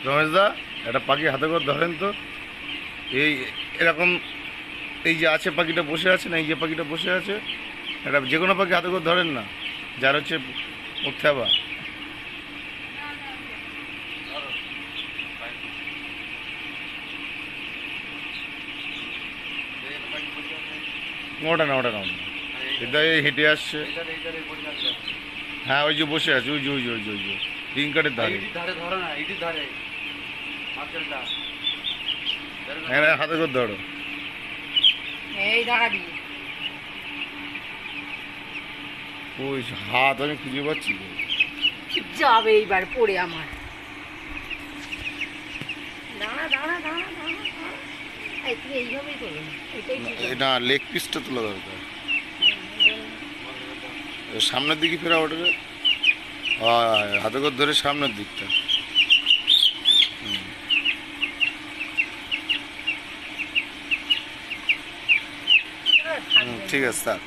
রমেশদা, একটা পাখি হাতে করে ধরেন তো। এই এরকম এই যে আছে পাখিটা বসে আছে না, এই যে পাখিটা বসে আছে, এটা যে কোনো পাখি হাতে করে ধরেন না, যার হচ্ছে মুক্তাবা। ওটা না, ওটা না, ওটা না। এটা এই হেঁটে আসছে। হ্যাঁ, ওই যে বসে আছে, ওই যে ওই যে ওই যে ওই যে রিং কাঠের ধারে। হ্যাঁ, হাতে করে ধরো। এই দাঁড়াবি। ওই হাত আমি খুঁজে পাচ্ছি তো। যাবে এইবার পড়ে আমার। দাঁড়া দাঁড়া দাঁড়া দাঁড়া দাঁড়া। এই তুই এইভাবেই করবি না, এটাই ঠিক আছে। না, লেগ পিসটা তোলা দরকার। সামনের দিকে ফেরা ওটাকে, হাতে করে ধরে সামনের দিকটা। ঠিক আছে, স্যার।